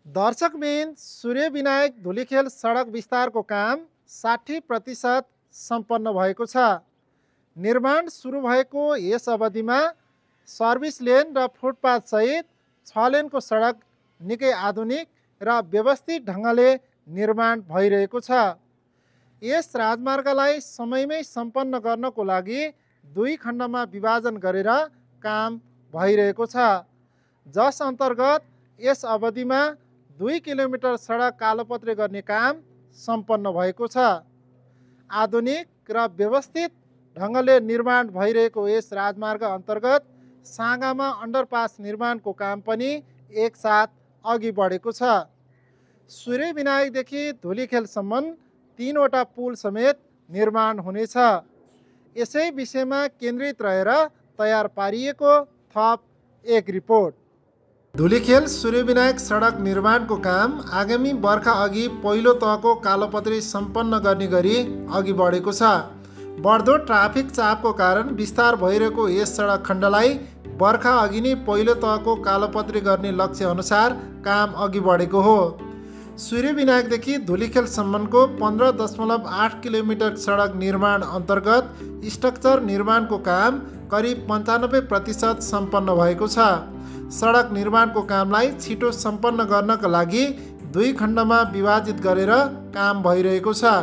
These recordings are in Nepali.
दर्शकबिन सूर्य विनायक धुलीखेल सडक विस्तारको काम 60% सम्पन्न भएको छ। निर्माण सुरु भएको यस अवधिमा सर्भिस लेन र फुटपाथ सहित 6 लेनको सडक निकै आधुनिक र व्यवस्थित ढङ्गले निर्माण भइरहेको छ। यस राजमार्गलाई समयमै सम्पन्न गर्नको लागि 2 खण्डमा विभाजन गरेर काम भइरहेको छ, जस अन्तर्गत यस अवधिमा 2 किलोमिटर सडक कालोपत्रे गर्ने काम सम्पन्न भएको छ। आधुनिक र व्यवस्थित ढङ्गले निर्माण भइरहेको यस राजमार्ग अन्तर्गत साँगामा अन्डरपास निर्माणको काम पनि एकसाथ अघि बढेको छ। सूर्य विनायकदेखि धुलीखेलसम्म 3वटा पुल समेत निर्माण हुनेछ। यसै विषयमा केन्द्रित रहेर तयार पारिएको थप एक रिपोर्ट। धुलीखेल सूर्य विनायक सडक निर्माणको काम आगामी बर्खा अघि पहिलो तहको कालोपत्री सम्पन्न गर्ने गरी अघि बढेको छ। बढ्दो ट्राफिक चापको कारण विस्तार भइरहेको यस सडक खण्डलाई बर्खा अघि नै पहिलो तहको कालोपत्री गर्ने लक्ष्य अनुसार काम अघि बढेको हो। सूर्य विनायकदेखि धुलीखेलसम्मको 15.8 किलोमिटर सडक निर्माण अन्तर्गत स्ट्रक्चर निर्माणको काम करिब 95% सम्पन्न भएको छ। सडक निर्माणको कामलाई छिटो सम्पन्न गर्नका लागि 2 खण्डमा विभाजित गरेर काम भइरहेको छ।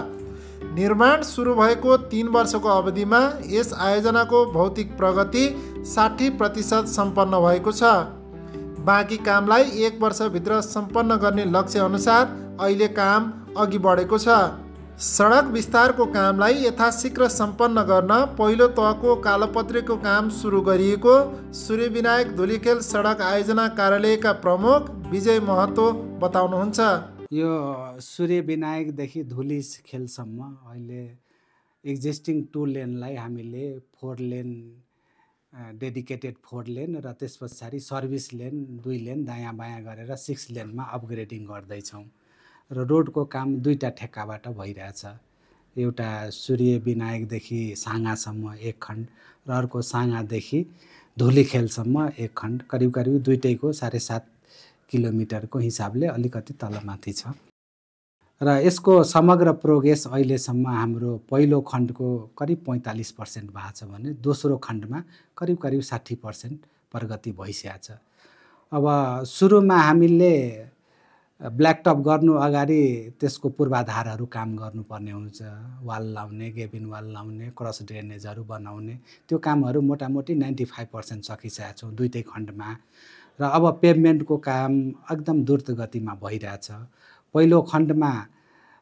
निर्माण सुरु भएको 3 वर्षको अवधिमा यस आयोजनाको भौतिक प्रगति 60% सम्पन्न भएको छ। बाँकी कामलाई 1 वर्षभित्र सम्पन्न गर्ने लक्ष्य अनुसार अहिले काम अघि बढेको छ। सडक विस्तारको कामलाई यथाशीघ्र सम्पन्न गर्न पहिलो तहको कालोपत्रेको काम सुरु गरिएको सूर्य विनायक धुलीखेल सडक आयोजना कार्यालयका प्रमुख विजय महतो बताउनुहुन्छ। यो सूर्य विनायकदेखि धुलीखेलसम्म अहिले एक्जिस्टिङ 2 लेनलाई हामीले 4 लेन डेडिकेटेड 4 लेन र त्यस पछाडि सर्भिस लेन 2 लेन दायाँ बायाँ गरेर 6 लेनमा अपग्रेडिङ गर्दैछौँ र रोडको काम 2टा ठेक्काबाट भइरहेछ। एउटा सूर्य विनायकदेखि साँगासम्म 1 खण्ड र अर्को साँगादेखि धुलीखेलसम्म 1 खण्ड, करिब 2टैको 7.5 किलोमिटरको हिसाबले अलिकति तलमाथि छ। र यसको समग्र प्रोग्रेस अहिलेसम्म हाम्रो पहिलो खण्डको करिब 45% भएको छ भने दोस्रो खण्डमा करिब 60% प्रगति भइसकेको छ। अब सुरुमा हामीले ब्ल्याकटप गर्नु अगाडि त्यसको पूर्वाधारहरू काम गर्नुपर्ने हुन्छ। वाल लाउने, गेबिन वाल लाउने, क्रस ड्रेनेजहरू बनाउने, त्यो कामहरू मोटामोटी 95% सकिसकेका छौँ 2टै खण्डमा। र अब पेभमेन्टको काम एकदम द्रुत गतिमा भइरहेछ। पहिलो खण्डमा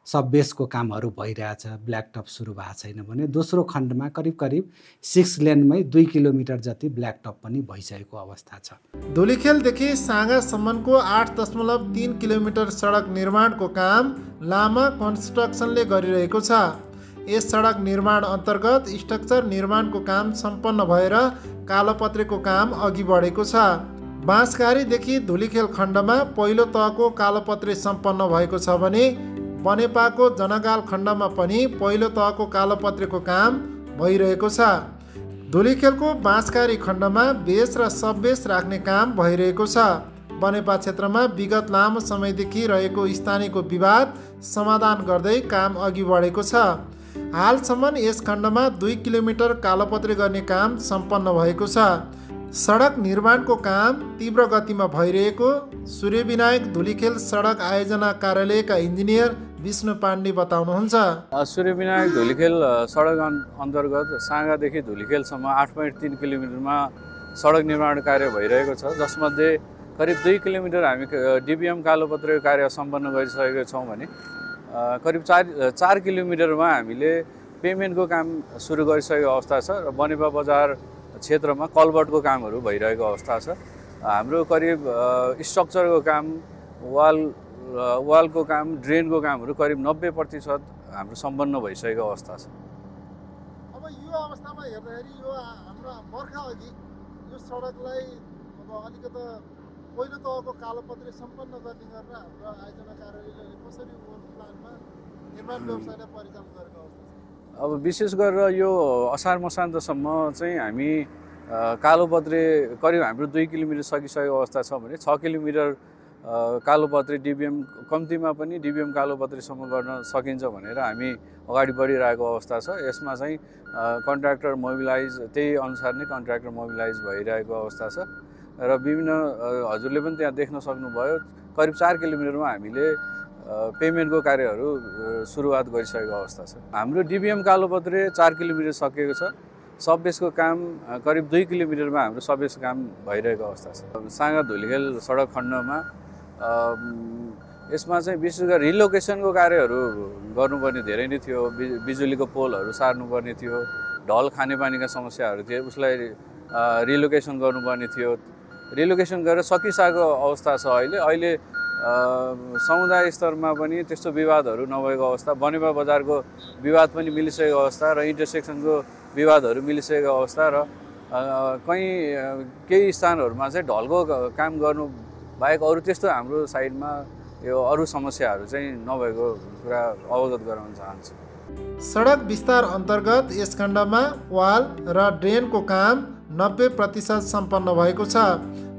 सब बेसको कामहरू भइरहेछ, ब्ल्याकटप सुरु भएको छैन भने दोस्रो खण्डमा करिब 6 लेनमै 2 किलोमिटर जति ब्ल्याकटप पनि भइसकेको अवस्था छ। धुलीखेलदेखि साँगासम्मको 8.3 किलोमिटर सडक निर्माणको काम लामा कन्स्ट्रक्सनले गरिरहेको छ। यस सडक निर्माण अन्तर्गत स्ट्रक्चर निर्माणको काम सम्पन्न भएर कालोपत्रेको काम अघि बढेको छ। बाँसगारीदेखि धुलीखेल खण्डमा पहिलो तहको कालोपत्रे सम्पन्न भएको छ भने बनेपाको जनगाल खण्डमा पनि पहिलो तहको कालोपत्रेको काम भइरहेको छ। धुलीखेलको बाँसगारी खण्डमा बेस र सब बेस राख्ने काम भइरहेको छ। बनेपा क्षेत्रमा विगत लामो समयदेखि रहेको स्थानीयको विवाद समाधान गर्दै काम अघि बढेको छ। हालसम्म यस खण्डमा 2 किलोमिटर कालोपत्रे गर्ने काम सम्पन्न भएको छ। सडक निर्माणको काम तीव्र गतिमा भइरहेको सूर्य विनायक धुलीखेल सडक आयोजना कार्यालयका इन्जिनियर विष्णु पाण्डे बताउनुहुन्छ। सूर्य विनायक धुलीखेल सडक अन्तर्गत साँगादेखि धुलीखेलसम्म 8.3 किलोमिटरमा सडक निर्माण कार्य भइरहेको छ, जसमध्ये करिब 2 किलोमिटर हामी डिबिएम कालोपत्रेको कार्य सम्पन्न गरिसकेका छौँ भने करिब 4 किलोमिटरमा हामीले पेमेन्टको काम सुरु गरिसकेको अवस्था छ र बनेपा बजार क्षेत्रमा कलभर्टको कामहरू भइरहेको अवस्था छ। हाम्रो करिब स्ट्रक्चरको काम, वालको काम, ड्रेनको कामहरू करिब 90% हाम्रो सम्पन्न भइसकेको अवस्था छ। अब यो अवस्थामा हेर्दाखेरि यो हाम्रो बर्खा अघि यो सडकलाई अब अलिकति पहिलो तहको कालोपत्रे सम्पन्न गर्ने गरेर हाम्रो आयोजना कार्यालयले कसरी प्लानमा निर्माण व्यवसायलाई परिचालन गरेको अवस्था छ? अब विशेष गरेर यो असार मसान्तसम्म चाहिँ हामी कालोपत्रे करिब हाम्रो 2 किलोमिटर सकिसकेको अवस्था छ भने 6 किलोमिटर कालोपत्री डिबिएम कम्तीमा पनि डिबिएम कालोपत्रीसम्म गर्न सकिन्छ भनेर हामी अगाडि बढिरहेको अवस्था छ। यसमा चाहिँ कन्ट्र्याक्टर मोबिलाइज त्यही अनुसार नै कन्ट्र्याक्टर मोबिलाइज भइरहेको अवस्था छ र विभिन्न हजुरले पनि त्यहाँ देख्न सक्नुभयो करिब 4 किलोमिटरमा हामीले पेमेन्टको कार्यहरू सुरुवात गरिसकेको अवस्था छ। हाम्रो डिबिएम कालोपत्री 4 किलोमिटर सकिएको छ। सबबेसको काम करिब 2 किलोमिटरमा हाम्रो सबबेसको काम भइरहेको अवस्था छ। साँगा धुलिखेल सडक खण्डमा यसमा चाहिँ विशेष गरी रिलोकेसनको कार्यहरू गर्नुपर्ने धेरै नै थियो। बिजुलीको पोलहरू सार्नुपर्ने थियो, ढल खानेपानीका समस्याहरू थिए, उसलाई रिलोकेसन गर्नुपर्ने थियो। रिलोकेसन गरेर सकिसकेको अवस्था छ। अहिले समुदाय स्तरमा पनि त्यस्तो विवादहरू नभएको अवस्था, बनेपा बजारको विवाद पनि मिलिसकेको अवस्था र इन्टरसेक्सनको विवादहरू मिलिसकेको अवस्था र केही स्थानहरूमा चाहिँ ढलको काम गर्नु बाहेक अरू त्यस्तो हाम्रो साइडमा यो अरू समस्याहरू चाहिँ नभएको कुरा अवगत गराउन चाहन्छु। सडक विस्तार अन्तर्गत यस खण्डमा वाल र ड्रेनको काम 90% सम्पन्न भएको छ।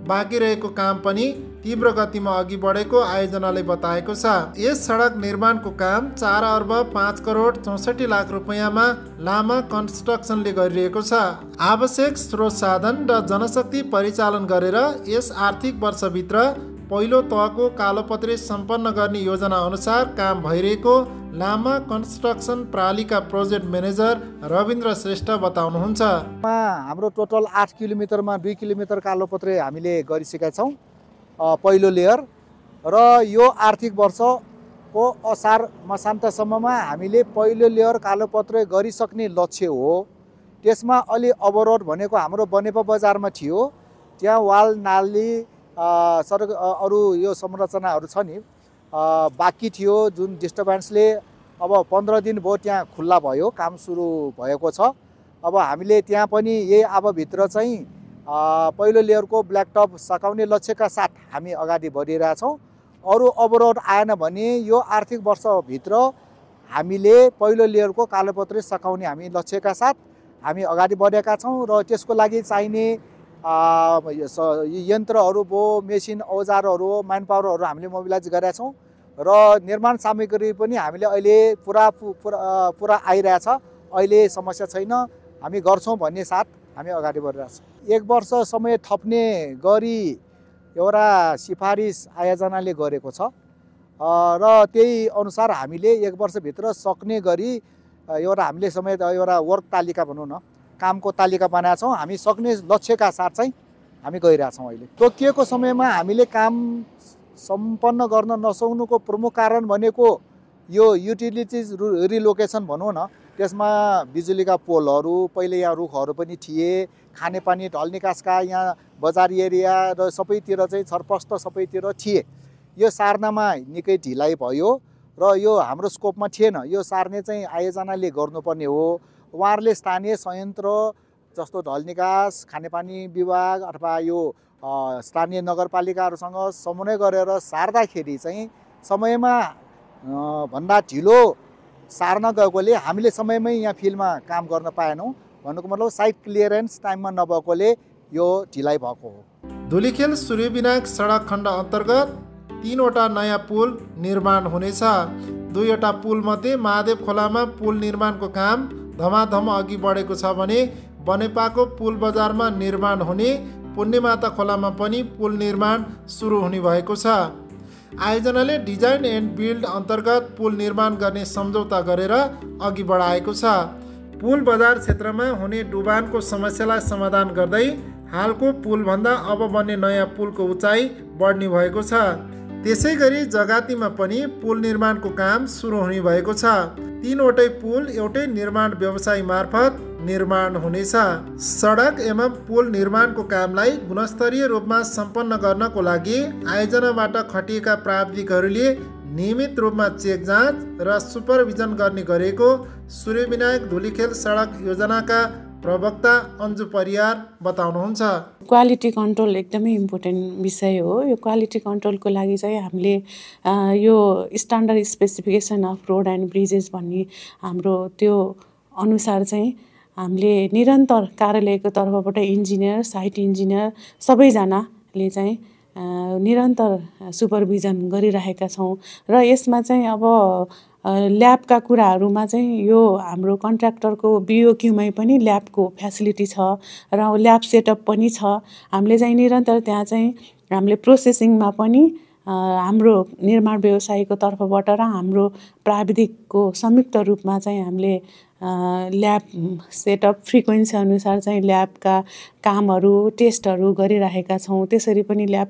बाँकी रहेको काम पनि तीव्र गतिमा अघि बढेको आयोजनाले बताएको छ। यस सडक निर्माणको काम 4 अर्ब 5 करोड 64 लाख रुपैयाँमा लामा कन्स्ट्रक्सनले गरिरहेको छ। आवश्यक स्रोत साधन र जनशक्ति परिचालन गरेर यस आर्थिक वर्षभित्र पहिलो तहको कालोपत्री सम्पन्न गर्ने योजना अनुसार काम भइरहेको लामा कन्स्ट्रक्सन प्रालीका प्रोजेक्ट म्यानेजर रविन्द्र श्रेष्ठ बताउनुहुन्छ। हाम्रो टोटल 8 किलोमिटरमा 2 किलोमिटर कालोपत्री हामीले गरिसकेका छौँ पहिलो लेयर र यो आर्थिक वर्षको असार मसान्तसम्ममा हामीले पहिलो लेयर कालोपत्री गरिसक्ने लक्ष्य हो। त्यसमा अलि अवरोध भनेको हाम्रो बनेपा बजारमा थियो। त्यहाँ वाल नाली सडक अरू यो संरचनाहरू छ नि बाँकी थियो, जुन डिस्टर्बेन्सले अब 15 दिन भयो त्यहाँ खुल्ला भयो, काम सुरु भएको छ। अब हामीले त्यहाँ पनि यही अबभित्र चाहिँ पहिलो लेयरको ब्ल्याक टप सकाउने लक्ष्यका साथ हामी अगाडि बढिरहेछौँ। अरू अवरोध आएन भने यो आर्थिक वर्षभित्र हामीले पहिलो लेयरको कालोपत्री सकाउने हामी लक्ष्यका साथ हामी अगाडि बढेका छौँ र त्यसको लागि चाहिने यन्त्रहरू भयो, मेसिन औजारहरू, म्यान पावरहरू हामीले मोबिलाइज गरेका छौँ र निर्माण सामग्री पनि हामीले अहिले पुरा आइरहेछ। अहिले समस्या छैन, हामी गर्छौँ भन्ने साथ हामी अगाडि बढिरहेछौँ। 1 वर्ष समय थप्ने गरी एउटा सिफारिस आयोजनाले गरेको छ र त्यही अनुसार हामीले 1 वर्षभित्र सक्ने गरी एउटा हामीले समेत एउटा वर्क तालिका भनौँ न, कामको तालिका बनाएका छौँ। हामी सक्ने लक्ष्यका साथ चाहिँ हामी गइरहेछौँ। अहिले तोकिएको समयमा हामीले काम सम्पन्न गर्न नसक्नुको प्रमुख कारण भनेको यो युटिलिटिज रिलोकेसन भनौँ न। त्यसमा बिजुलीका पोलहरू, पहिले यहाँ रुखहरू पनि थिए, खानेपानी ढल निकासका यहाँ बजार एरिया र सबैतिर चाहिँ छरपस्ट सबैतिर थिए। यो सार्नमा निकै ढिलाइ भयो र यो हाम्रो स्कोपमा थिएन। यो सार्ने चाहिँ आयोजनाले गर्नुपर्ने हो। उहाँहरूले स्थानीय संयन्त्र जस्तो ढल निकास, खानेपानी विभाग अथवा यो स्थानीय नगरपालिकाहरूसँग समन्वय गरेर सार्दाखेरि चाहिँ समयमा भन्दा ढिलो सार्न गएकोले हामीले समयमै यहाँ फिल्डमा काम गर्न पाएनौँ। भन्नुको मतलब साइट क्लियरेन्स टाइममा नभएकोले यो ढिलाइ भएको हो। धुलिखेल सूर्यविनायक सडक खण्ड अन्तर्गत 3वटा नयाँ पुल निर्माण हुनेछ। 2वटा पुलमध्ये महादेव खोलामा पुल निर्माणको काम धमाधम अघि बढेको छ भने बनेपाको पुल बजारमा निर्माण हुने पुण्यमाता खोलामा पनि पुल निर्माण सुरु हुने भएको छ। आयोजनाले डिजाइन एन्ड बिल्ड अन्तर्गत पुल निर्माण गर्ने सम्झौता गरेर अघि बढाएको छ। पुल बजार क्षेत्रमा हुने डुबानको समस्यालाई समाधान गर्दै हालको पुलभन्दा अब बन्ने नयाँ पुलको उचाइ बढ्ने भएको छ। त्यसै गरी जगातीमा पनि पुल निर्माणको काम सुरु हुने भएको छ। 3वटै पुल एउटै निर्माण व्यवसायी मार्फत निर्माण हुनेछ। सडक एवं पुल निर्माणको कामलाई गुणस्तरीय रूपमा सम्पन्न गर्नको लागि आयोजनाबाट खटिएका प्राविधिकहरूले नियमित रूपमा चेक जाँच र सुपरभिजन गर्ने गरेको सूर्यविनायक धुलिखेल सडक योजनाका प्रवक्ता अन्जु परियार बताउनुहुन्छ। क्वालिटी कन्ट्रोल एकदमै इम्पोर्टेन्ट विषय हो। यो क्वालिटी कन्ट्रोलको लागि चाहिँ हामीले यो standard specification off road and bridges भन्ने हाम्रो त्यो अनुसार चाहिँ हामीले निरन्तर कार्यालयको तर्फबाट इन्जिनियर, साइट इन्जिनियर सबैजनाले चाहिँ निरन्तर सुपरभिजन गरिरहेका छौँ र यसमा चाहिँ अब ल्याबका कुराहरूमा चाहिँ यो हाम्रो कन्ट्र्याक्टरको बिओक्यूमै पनि ल्याबको फ्यासिलिटी छ र ल्याब सेटअप पनि छ। हामीले चाहिँ निरन्तर त्यहाँ चाहिँ हामीले प्रोसेसिङमा पनि हाम्रो निर्माण व्यवसायीको तर्फबाट र हाम्रो प्राविधिकको संयुक्त रूपमा चाहिँ हामीले ल्याब सेटअप फ्रिक्वेन्सी अनुसार चाहिँ ल्याबका कामहरू टेस्टहरू गरिरहेका छौँ। त्यसरी पनि ल्याब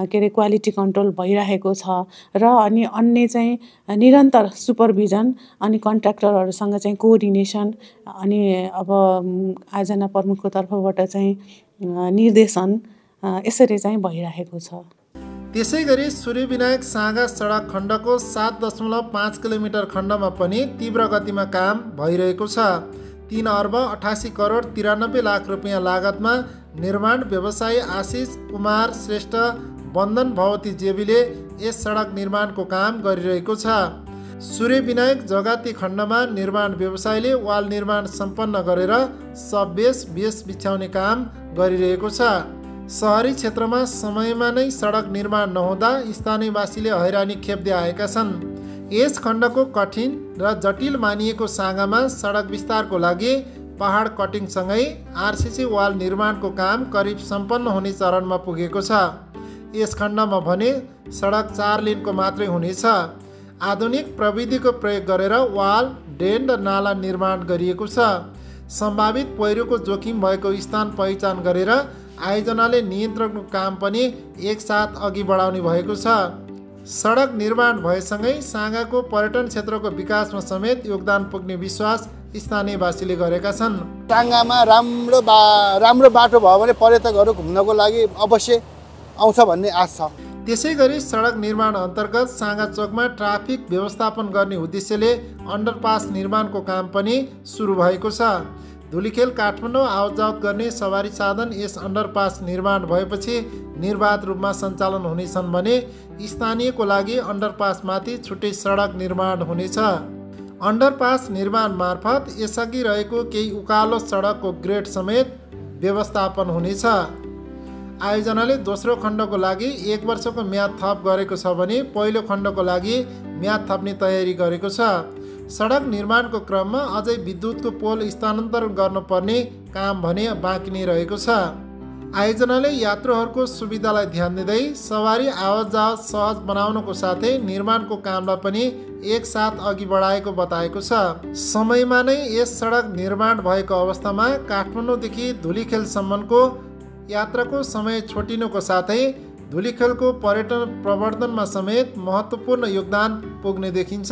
के अरे क्वालिटी कन्ट्रोल भइरहेको छ र अनि अन्य चाहिँ निरन्तर सुपरभिजन अनि कन्ट्र्याक्टरहरूसँग चाहिँ कोअर्डिनेसन अनि अब आयोजना प्रमुखको तर्फबाट चाहिँ निर्देशन यसरी चाहिँ भइरहेको छ। त्यसै गरी सूर्य विनायक साँगा सडक खण्डको 7.5 किलोमिटर खण्डमा पनि तीव्र गतिमा काम भइरहेको छ। 3 अर्ब 88 करोड 93 लाख रुपियाँ लागतमा निर्माण व्यवसायी आशिष कुमार श्रेष्ठ बन्धन भवती जेबीले यस सडक निर्माणको काम गरिरहेको छ। सूर्य विनायक जगाती खण्डमा निर्माण व्यवसायीले वाल निर्माण सम्पन्न गरेर सबबेस बेस बिछ्याउने काम गरिरहेको छ। सहरी क्षेत्रमा समयमा नै सडक निर्माण नहुँदा स्थानीयवासीले हैरानी खेप्दै आएका छन्। यस खण्डको कठिन र जटिल मानिएको साँगामा सडक विस्तारको लागि पहाड कटिङसँगै आरसिसी वाल निर्माणको काम करिब सम्पन्न हुने चरणमा पुगेको छ। यस खण्डमा भने सडक 4 लेनको मात्रै हुनेछ। आधुनिक प्रविधिको प्रयोग गरेर वाल, ड्रेन र नाला निर्माण गरिएको छ। सम्भावित पहिरोको जोखिम भएको स्थान पहिचान गरेर आयोजनाले नियन्त्रणको काम पनि एकसाथ अघि बढाउने भएको छ। सडक निर्माण भएसँगै साँगाको पर्यटन क्षेत्रको विकासमा समेत योगदान पुग्ने विश्वास स्थानीयवासीले गरेका छन्। साँगामा राम्रो बाटो भयो भने पर्यटकहरू घुम्नको लागि अवश्य आउँछ भन्ने आश छ। त्यसै गरी सडक निर्माण अन्तर्गत साँगा चोकमा ट्राफिक व्यवस्थापन गर्ने उद्देश्यले अन्डरपास निर्माणको काम पनि सुरु भएको छ। धुलिखेल काठमाडौँ आवत जावत गर्ने सवारी साधन यस अन्डरपास निर्माण भएपछि निर्बाध रूपमा सञ्चालन हुनेछन् भने स्थानीयको लागि अन्डरपासमाथि छुट्टै सडक निर्माण हुनेछ। अन्डरपास निर्माण मार्फत यसअघि रहेको केही उकालो सडकको ग्रेड समेत व्यवस्थापन हुनेछ। आयोजनाले दोस्रो खण्डको लागि 1 वर्षको म्याद थप गरेको छ भने पहिलो खण्डको लागि म्याद थप्ने तयारी गरेको छ। सडक निर्माणको क्रममा अझै विद्युतको पोल स्थानान्तरण गर्नुपर्ने काम भने बाँकी नै रहेको छ। आयोजनाले यात्रुहरूको सुविधालाई ध्यान दिँदै सवारी आवत जावत सहज बनाउनको साथै निर्माणको कामलाई पनि एकसाथ अघि बढाएको बताएको छ। समयमा नै यस सडक निर्माण भएको अवस्थामा काठमाडौँदेखि धुलिखेलसम्मको यात्राको समय छोटिनुको साथै धुलिखेलको पर्यटन प्रवर्धनमा समेत महत्त्वपूर्ण योगदान पुग्ने देखिन्छ।